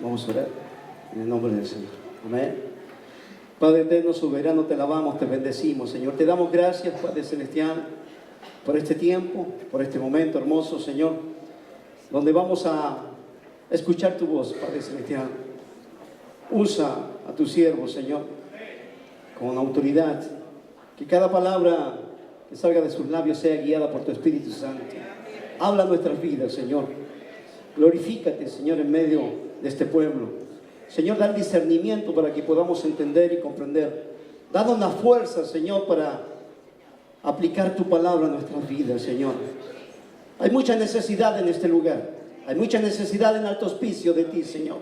Vamos a orar en el nombre del Señor. Amén. Padre eterno, soberano, te alabamos, te bendecimos, Señor. Te damos gracias, Padre celestial, por este tiempo, por este momento hermoso, Señor, donde vamos a escuchar tu voz, Padre celestial. Usa a tu siervo, Señor, con autoridad. Que cada palabra que salga de sus labios sea guiada por tu Espíritu Santo. Habla nuestras vidas, Señor. Glorifícate, Señor, en medio de este pueblo. Señor, da el discernimiento para que podamos entender y comprender. Danos la fuerza, Señor, para aplicar tu palabra a nuestras vidas, Señor. Hay mucha necesidad en este lugar. Hay mucha necesidad en Alto Hospicio de ti, Señor.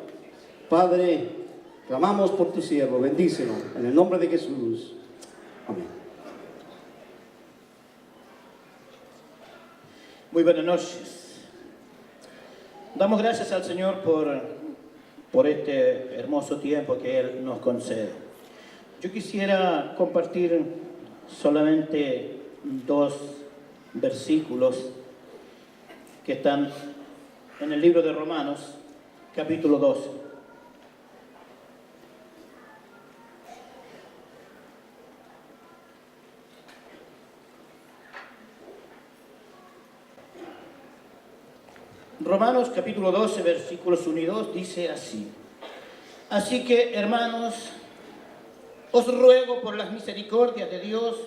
Padre, clamamos por tu siervo. Bendícelo en el nombre de Jesús. Amén. Muy buenas noches. Damos gracias al Señor por este hermoso tiempo que Él nos concede. Yo quisiera compartir solamente 2 versículos que están en el libro de Romanos, capítulo 12. Romanos capítulo 12, versículos 1 y 2 dice así: Así que, hermanos, os ruego por las misericordias de Dios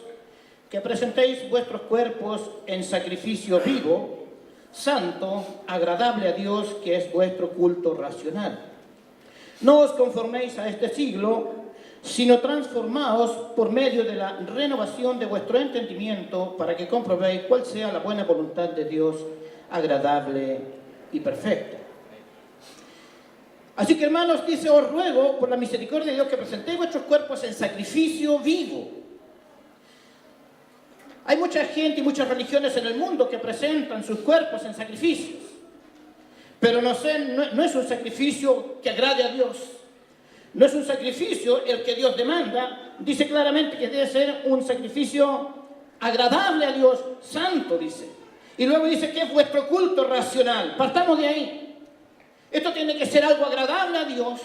que presentéis vuestros cuerpos en sacrificio vivo, santo, agradable a Dios, que es vuestro culto racional. No os conforméis a este siglo, sino transformaos por medio de la renovación de vuestro entendimiento, para que comprobéis cuál sea la buena voluntad de Dios, agradable y perfecto. Así que, hermanos, dice, os ruego por la misericordia de Dios que presentéis vuestros cuerpos en sacrificio vivo. Hay mucha gente y muchas religiones en el mundo que presentan sus cuerpos en sacrificios, pero no es un sacrificio que agrade a Dios. No es un sacrificio el que Dios demanda. Dice claramente que debe ser un sacrificio agradable a Dios, santo, dice. Y luego dice que es vuestro culto racional. Partamos de ahí. Esto tiene que ser algo agradable a Dios,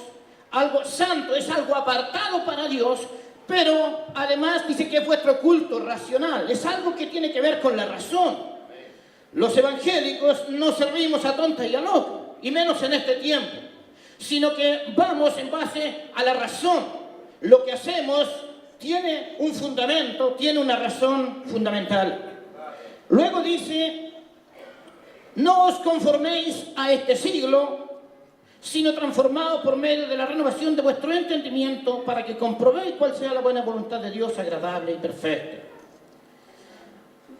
algo santo, es algo apartado para Dios, pero además dice que es vuestro culto racional. Es algo que tiene que ver con la razón. Los evangélicos no servimos a tontas y a locos, y menos en este tiempo, sino que vamos en base a la razón. Lo que hacemos tiene un fundamento, tiene una razón fundamental. Luego dice, no os conforméis a este siglo, sino transformados por medio de la renovación de vuestro entendimiento, para que comprobéis cuál sea la buena voluntad de Dios, agradable y perfecta.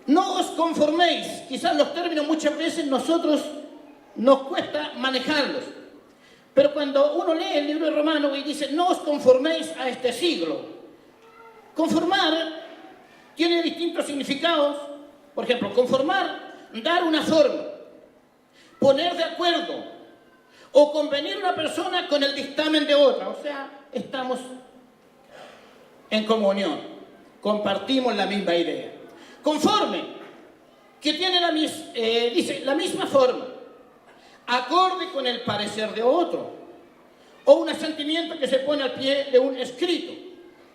No os conforméis. Quizás los términos muchas veces nosotros nos cuesta manejarlos. Pero cuando uno lee el libro de Romanos y dice, no os conforméis a este siglo, conformar tiene distintos significados. Por ejemplo, conformar, dar una forma, poner de acuerdo o convenir una persona con el dictamen de otra. O sea, estamos en comunión, compartimos la misma idea. Conforme, que tiene la misma forma, acorde con el parecer de otro, o un asentimiento que se pone al pie de un escrito.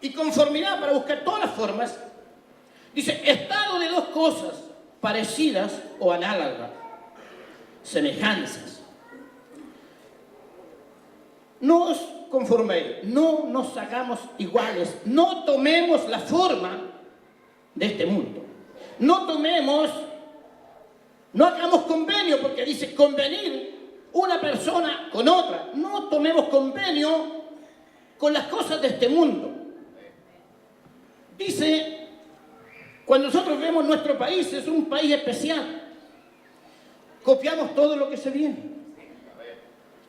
Y conformidad, para buscar todas las formas, dice, estado de 2 cosas parecidas o análogas, semejanzas. No os conforméis, no nos hagamos iguales, no tomemos la forma de este mundo. No hagamos convenio, porque dice convenir una persona con otra. No tomemos convenio con las cosas de este mundo. Dice, cuando nosotros vemos nuestro país, es un país especial. Copiamos todo lo que se viene.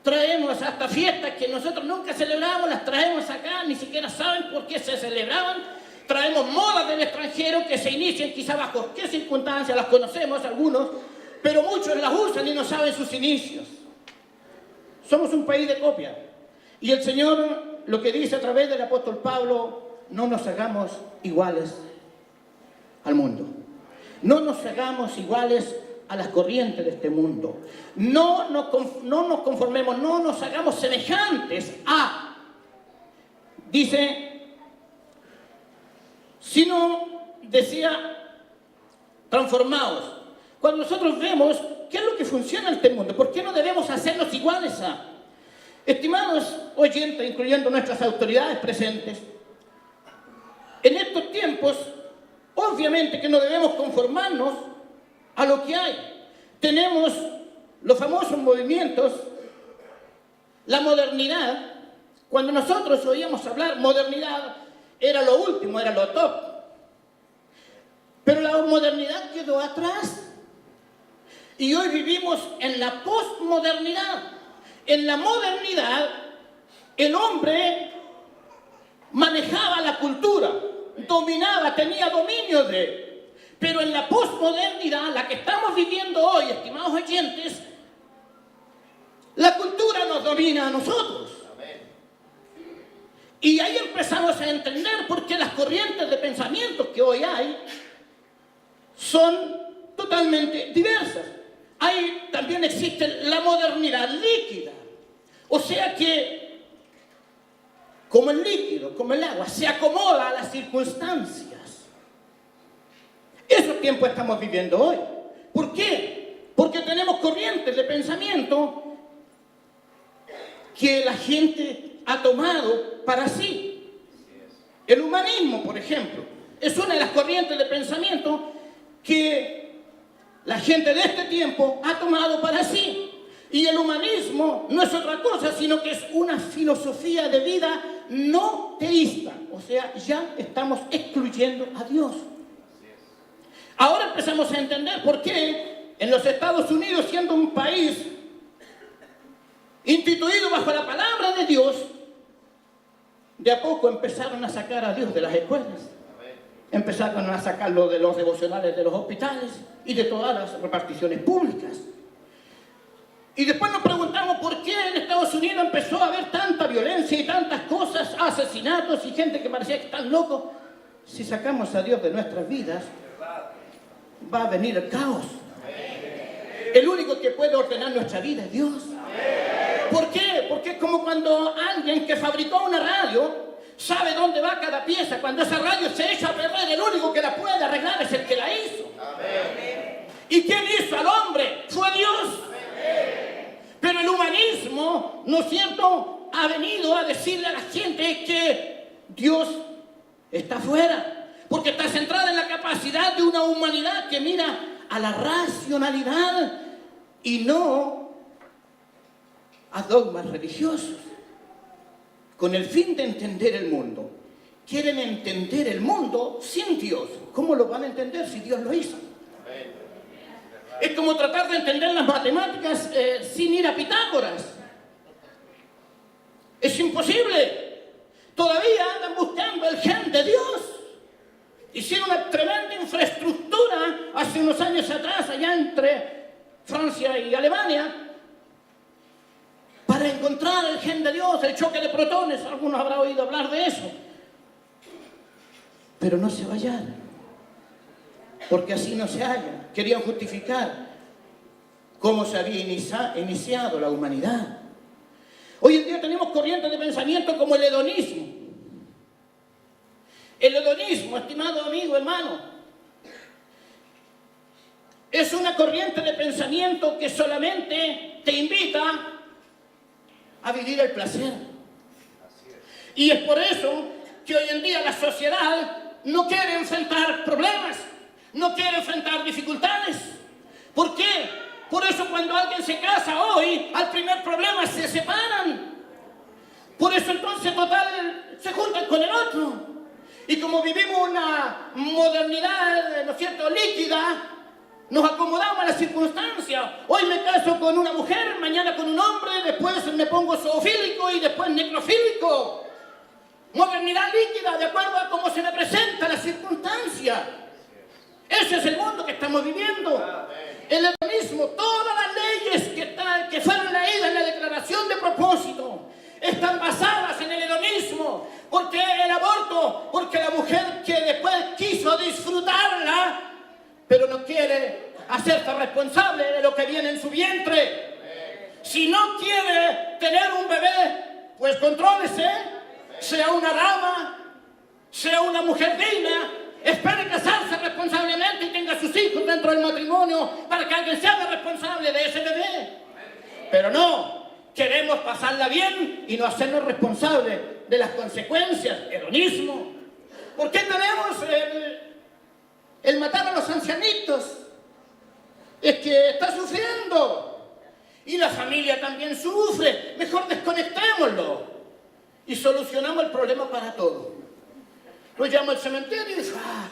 Traemos hasta fiestas que nosotros nunca celebramos, las traemos acá, ni siquiera saben por qué se celebraban. Traemos modas del extranjero que se inician, quizá bajo qué circunstancias, las conocemos algunos, pero muchos las usan y no saben sus inicios. Somos un país de copia. Y el Señor lo que dice a través del apóstol Pablo, no nos hagamos iguales al mundo. No nos hagamos iguales a las corrientes de este mundo. No nos conformemos, no nos hagamos semejantes a, dice, sino, decía, transformaos. Cuando nosotros vemos qué es lo que funciona en este mundo, ¿por qué no debemos hacernos iguales a? Estimados oyentes, incluyendo nuestras autoridades presentes, en estos tiempos, obviamente que no debemos conformarnos a lo que hay. Tenemos los famosos movimientos, la modernidad. Cuando nosotros oíamos hablar modernidad, era lo último, era lo top. Pero la modernidad quedó atrás. Y hoy vivimos en la posmodernidad. En la modernidad, el hombre manejaba la cultura, dominaba, tenía dominio de. Pero en la posmodernidad, la que estamos viviendo hoy, estimados oyentes, la cultura nos domina a nosotros. Y ahí empezamos a entender por qué las corrientes de pensamiento que hoy hay son totalmente diversas. Ahí también existe la modernidad líquida. O sea que, como el líquido, como el agua, se acomoda a las circunstancias. Esos tiempos estamos viviendo hoy. ¿Por qué? Porque tenemos corrientes de pensamiento que la gente ha tomado para sí. El humanismo, por ejemplo, es una de las corrientes de pensamiento que la gente de este tiempo ha tomado para sí. Y el humanismo no es otra cosa, sino que es una filosofía de vida no teísta. O sea, ya estamos excluyendo a Dios. Ahora empezamos a entender por qué en los Estados Unidos, siendo un país instituido bajo la palabra de Dios, de a poco empezaron a sacar a Dios de las escuelas. Empezaron a sacarlo de los devocionales de los hospitales y de todas las reparticiones públicas. Y después nos preguntamos por qué en Estados Unidos empezó a haber tanta violencia y tantas cosas, asesinatos y gente que parecía que están locos. Si sacamos a Dios de nuestras vidas, va a venir el caos. El único que puede ordenar nuestra vida es Dios. ¿Por qué? Porque es como cuando alguien que fabricó una radio sabe dónde va cada pieza. Cuando esa radio se echa a perder, el único que la puede arreglar es el que la hizo. Amén. ¿Y quién hizo al hombre? Fue Dios. Amén. Pero el humanismo, ¿no es cierto?, ha venido a decirle a la gente que Dios está fuera, porque está centrada en la capacidad de una humanidad que mira a la racionalidad y no a dogmas religiosos. Con el fin de entender el mundo. Quieren entender el mundo sin Dios. ¿Cómo lo van a entender si Dios lo hizo? Es como tratar de entender las matemáticas sin ir a Pitágoras. Es imposible. Todavía andan buscando el gen de Dios. Hicieron una tremenda infraestructura hace unos años atrás, allá entre Francia y Alemania, para encontrar el gen de Dios, el choque de protones. Algunos habrán oído hablar de eso. Pero no se va a hallar, porque así no se halla. Querían justificar cómo se había iniciado la humanidad. Hoy en día tenemos corrientes de pensamiento como el hedonismo. El hedonismo, estimado amigo, hermano, es una corriente de pensamiento que solamente te invita a vivir el placer. Y es por eso que hoy en día la sociedad no quiere enfrentar problemas, no quiere enfrentar dificultades. ¿Por qué? Por eso cuando alguien se casa hoy, al primer problema se separan. Por eso entonces total se juntan con el otro. Y como vivimos una modernidad, ¿no es cierto?, líquida, nos acomodamos a las circunstancias. Hoy me caso con una mujer, mañana con un hombre, después me pongo zoofílico y después necrofílico. Modernidad líquida, de acuerdo a cómo se me presenta la circunstancia. Ese es el mundo que estamos viviendo. El hedonismo, todas las leyes que fueron leídas en la declaración de propósito están basadas en el hedonismo. Porque el aborto, porque la mujer que después quiso disfrutarla, pero no quiere hacerse responsable de lo que viene en su vientre. Si no quiere tener un bebé, pues contrólese, sea una dama, sea una mujer digna, espere casarse responsablemente y tenga sus hijos dentro del matrimonio para que alguien sea responsable de ese bebé. Pero no, queremos pasarla bien y no hacernos responsables de las consecuencias. Hedonismo. ¿Por qué tenemos el matar a los ancianitos? Es que está sufriendo. Y la familia también sufre. Mejor desconectémoslo. Y solucionamos el problema para todos. Lo llamo al cementerio y dice, ¡ah!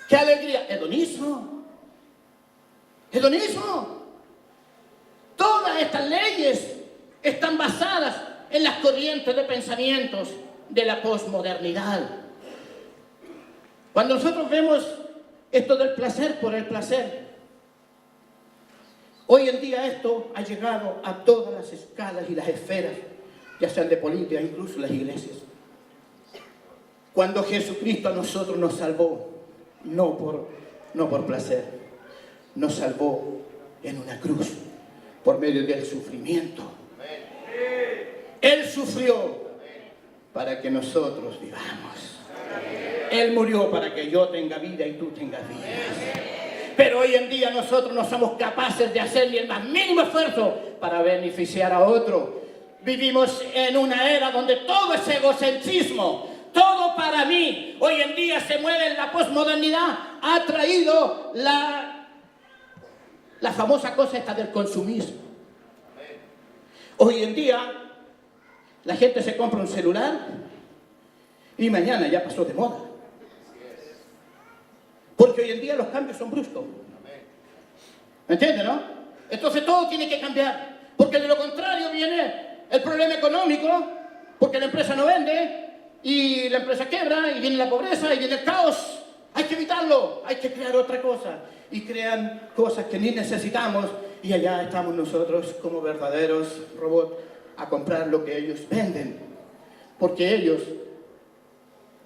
¡Qué alegría! Hedonismo. Hedonismo. Todas estas leyes están basadas en las corrientes de pensamientos de la posmodernidad. Cuando nosotros vemos esto del placer por el placer, hoy en día esto ha llegado a todas las escalas y las esferas, ya sean de política, incluso las iglesias. Cuando Jesucristo a nosotros nos salvó, no por placer, nos salvó en una cruz, por medio del sufrimiento. Él sufrió para que nosotros vivamos. Él murió para que yo tenga vida y tú tengas vida. Pero hoy en día nosotros no somos capaces de hacer ni el más mínimo esfuerzo para beneficiar a otro. Vivimos en una era donde todo es egocentrismo, todo para mí. Hoy en día se mueve en la posmodernidad, ha traído la famosa cosa esta del consumismo. Hoy en día la gente se compra un celular y mañana ya pasó de moda. Porque hoy en día los cambios son bruscos. ¿Me entiendes, no? Entonces todo tiene que cambiar. Porque de lo contrario viene el problema económico, porque la empresa no vende y la empresa quiebra y viene la pobreza y viene el caos. Hay que evitarlo, hay que crear otra cosa. Y crean cosas que ni necesitamos y allá estamos nosotros como verdaderos robots a comprar lo que ellos venden. Porque ellos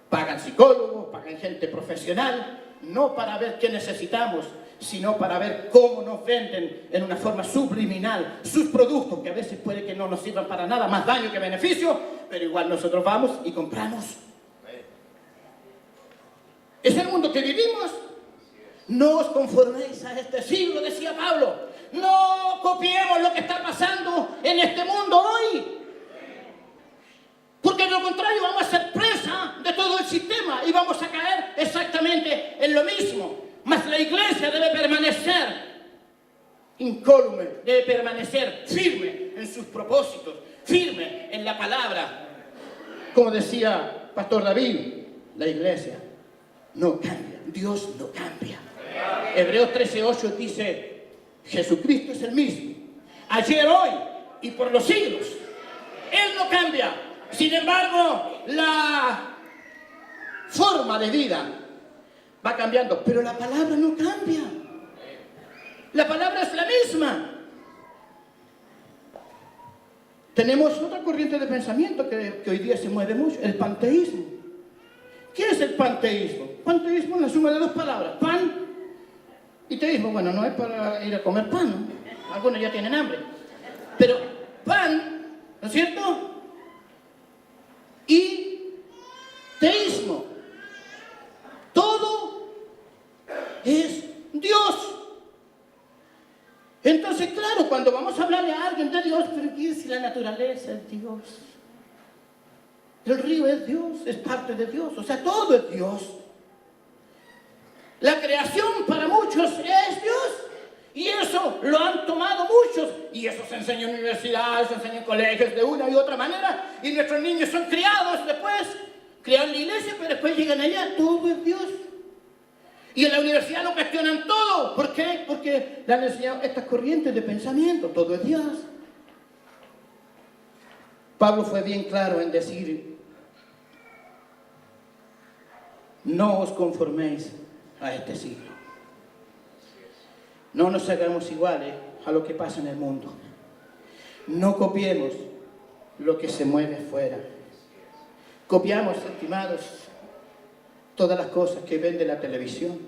pagan psicólogos, pagan gente profesional, no para ver qué necesitamos, sino para ver cómo nos venden en una forma subliminal sus productos, que a veces puede que no nos sirvan para nada, más daño que beneficio, pero igual nosotros vamos y compramos. Es el mundo que vivimos. No os conforméis a este siglo, decía Pablo. No copiemos lo que está pasando en este mundo hoy. Porque de lo contrario vamos a ser presa de todo el sistema y vamos a caer exactamente en lo mismo. Mas la iglesia debe permanecer incólume, debe permanecer firme en sus propósitos, firme en la palabra. Como decía Pastor David, la iglesia no cambia, Dios no cambia. Hebreos 13:8 dice, Jesucristo es el mismo, ayer, hoy y por los siglos. Él no cambia. Sin embargo, la forma de vida va cambiando, pero la palabra no cambia. La palabra es la misma. Tenemos otra corriente de pensamiento que hoy día se mueve mucho, el panteísmo. ¿Qué es el panteísmo? Panteísmo es la suma de dos palabras, pan y teísmo. Bueno, no es para ir a comer pan, ¿no? Algunos ya tienen hambre. Pero pan, ¿no es cierto? Y teísmo. Todo es Dios. Entonces, claro, cuando vamos a hablarle a alguien de Dios, pero ¿qué es la naturaleza? Es Dios. El río es Dios, es parte de Dios. O sea, todo es Dios. La creación para muchos es Dios. Y eso lo han tomado muchos. Y eso se enseña en universidades, se enseña en colegios de una y otra manera. Y nuestros niños son criados después. Crean la iglesia, pero después llegan allá. Todo es Dios. Y en la universidad lo cuestionan todo. ¿Por qué? Porque le han enseñado estas corrientes de pensamiento. Todo es Dios. Pablo fue bien claro en decir, no os conforméis a este siglo. No nos hagamos iguales a lo que pasa en el mundo. No copiemos lo que se mueve fuera. Copiamos, estimados, todas las cosas que vende la televisión.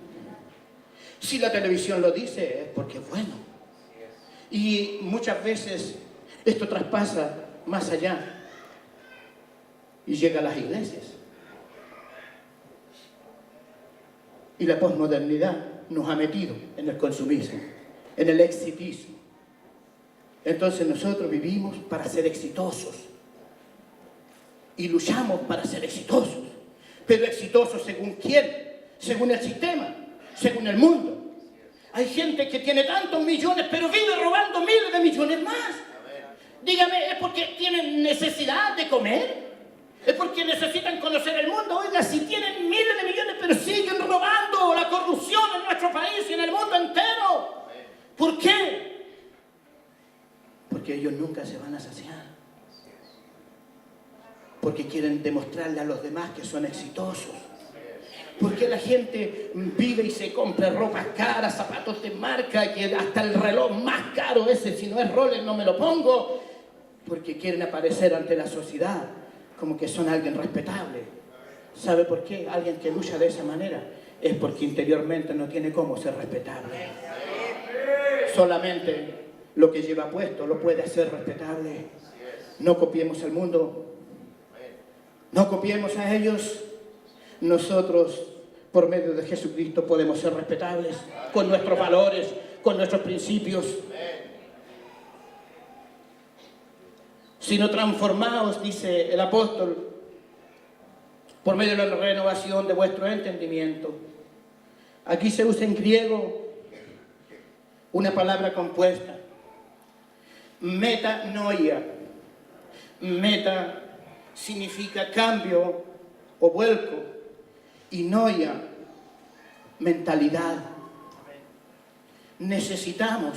Si la televisión lo dice, es porque es bueno. Y muchas veces esto traspasa más allá y llega a las iglesias. Y la posmodernidad nos ha metido en el consumismo, en el exitismo. Entonces nosotros vivimos para ser exitosos y luchamos para ser exitosos. Pero exitosos ¿según quién? Según el sistema, según el mundo. Hay gente que tiene tantos millones, pero vive robando miles de millones más. Dígame, ¿es porque tienen necesidad de comer? ¿Es porque necesitan conocer el mundo? Oiga, si tienen miles de millones, pero siguen robando, la corrupción en nuestro país y en el mundo entero. ¿Por qué? Porque ellos nunca se van a saciar. Porque quieren demostrarle a los demás que son exitosos. Porque la gente vive y se compra ropa cara, zapatos de marca, que hasta el reloj más caro ese, si no es Rolex no me lo pongo. Porque quieren aparecer ante la sociedad como que son alguien respetable. ¿Sabe por qué? Alguien que lucha de esa manera es porque interiormente no tiene cómo ser respetable. Solamente lo que lleva puesto lo puede hacer respetable. No copiemos al mundo. No copiemos a ellos. Nosotros, por medio de Jesucristo, podemos ser respetables con nuestros valores, con nuestros principios. Sino transformaos, dice el apóstol, por medio de la renovación de vuestro entendimiento. Aquí se usa en griego una palabra compuesta. Metanoia. Meta significa cambio o vuelco. Y noia, mentalidad. Necesitamos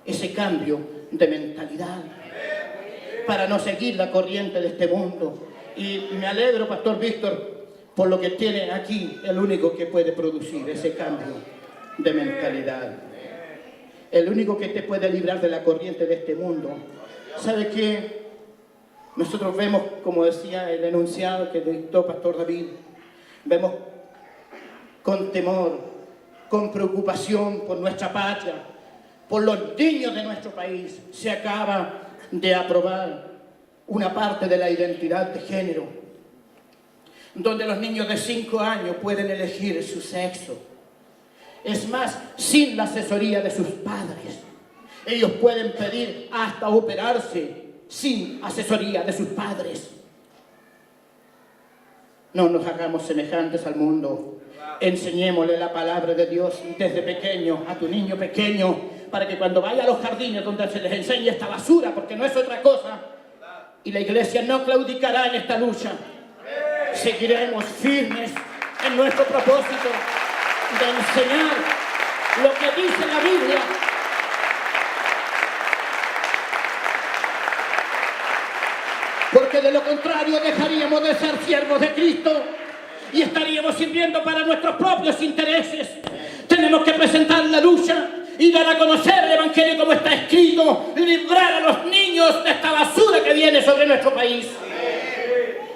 ese cambio de mentalidad para no seguir la corriente de este mundo. Y me alegro, Pastor Víctor, por lo que tiene aquí, el único que puede producir ese cambio de mentalidad. El único que te puede librar de la corriente de este mundo. ¿Sabe qué? Nosotros vemos, como decía el enunciado que dictó Pastor David, vemos con temor, con preocupación por nuestra patria, por los niños de nuestro país. Se acaba de aprobar una parte de la identidad de género, donde los niños de 5 años pueden elegir su sexo. Es más, sin la asesoría de sus padres. Ellos pueden pedir hasta operarse sin asesoría de sus padres. No nos hagamos semejantes al mundo. Enseñémosle la palabra de Dios desde pequeño, a tu niño pequeño, para que cuando vaya a los jardines donde se les enseñe esta basura, porque no es otra cosa, y la iglesia no claudicará en esta lucha. Seguiremos firmes en nuestro propósito de enseñar lo que dice la Biblia. Porque de lo contrario dejaríamos de ser siervos de Cristo y estaríamos sirviendo para nuestros propios intereses. Tenemos que presentar la lucha y dar a conocer el Evangelio como está escrito, librar a los niños de esta basura que viene sobre nuestro país.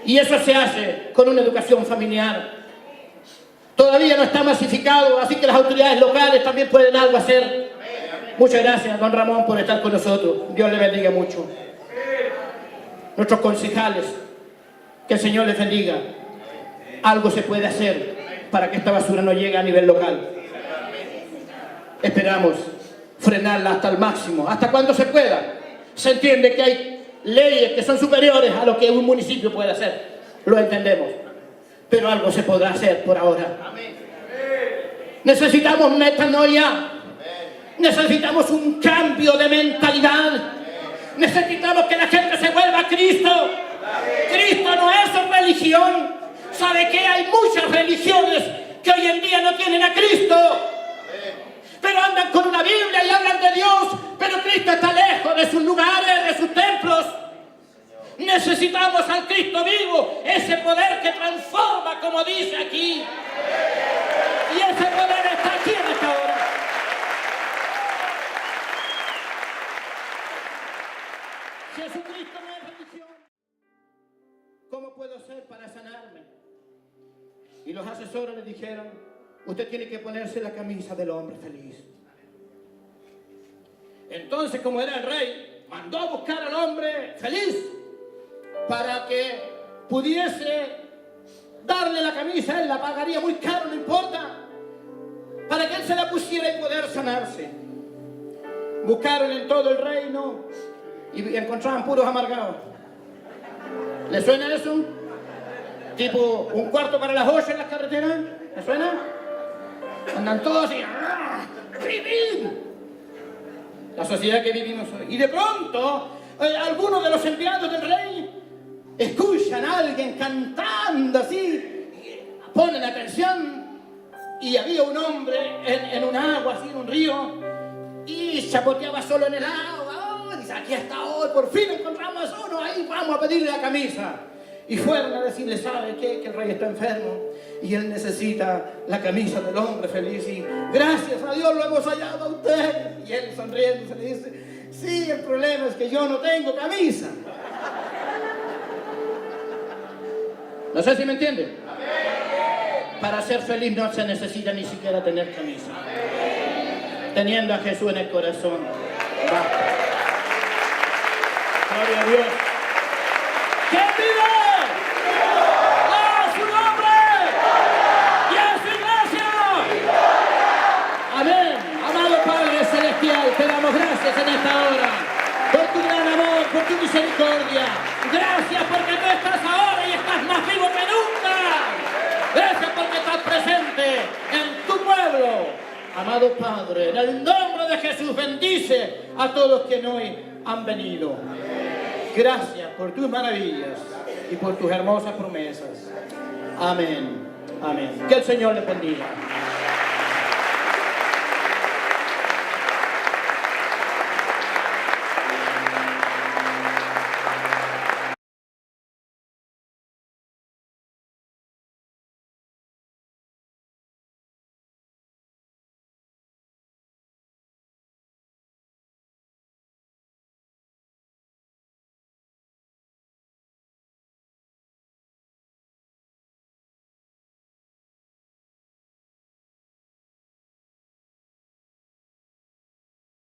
Y eso se hace con una educación familiar. Todavía no está masificado, así que las autoridades locales también pueden algo hacer. Muchas gracias, don Ramón, por estar con nosotros. Dios le bendiga mucho. Nuestros concejales, que el Señor les bendiga. Algo se puede hacer para que esta basura no llegue a nivel local. Esperamos frenarla hasta el máximo, hasta cuando se pueda. Se entiende que hay leyes que son superiores a lo que un municipio puede hacer. Lo entendemos. Pero algo se podrá hacer por ahora. Necesitamos metanoia. Necesitamos un cambio de mentalidad. Necesitamos que la gente se vuelva a Cristo. Cristo no es religión. ¿Sabe qué? Hay muchas religiones que hoy en día no tienen a Cristo. Pero andan con una Biblia y hablan de Dios. Pero Cristo está lejos de sus lugares, de sus templos. Necesitamos al Cristo vivo. Ese poder que transforma, como dice aquí. Y ese poder está aquí en esta hora. Jesucristo no es religión. ¿Cómo puedo hacer para sanarme? Y los asesores le dijeron, usted tiene que ponerse la camisa del hombre feliz. Entonces, como era el rey, mandó a buscar al hombre feliz para que pudiese darle la camisa. Él la pagaría muy caro, no importa, para que él se la pusiera y poder sanarse. Buscaron en todo el reino y encontraban puros amargados. ¿Le suena eso? Tipo un cuarto para las 8 en las carreteras. ¿Le suena? Andan todos así. ¡Vivir! La sociedad que vivimos hoy. Y de pronto, algunos de los empleados del rey escuchan a alguien cantando así, ponen atención, y había un hombre en un agua, así en un río, y chapoteaba solo en el agua. Dice, aquí está hoy, por fin encontramos a uno, ahí vamos a pedirle la camisa. Y fueron a decirle, ¿sabe qué? Que el rey está enfermo y él necesita la camisa del hombre feliz. Y gracias a Dios lo hemos hallado a usted. Y él sonriendo se le dice, sí, el problema es que yo no tengo camisa. No sé si me entienden. Para ser feliz no se necesita ni siquiera tener camisa. Teniendo a Jesús en el corazón, basta. Gloria a Dios. ¿Quién vive? ¡A su nombre! ¡Y a su iglesia! Amén. Amado Padre Celestial, te damos gracias en esta hora por tu gran amor, por tu misericordia. Gracias porque tú estás ahora y estás más vivo que nunca. Gracias porque estás presente en tu pueblo. Amado Padre, en el nombre de Jesús, bendice a todos que hoy han venido. Gracias por tus maravillas y por tus hermosas promesas. Amén. Amén. Que el Señor les bendiga.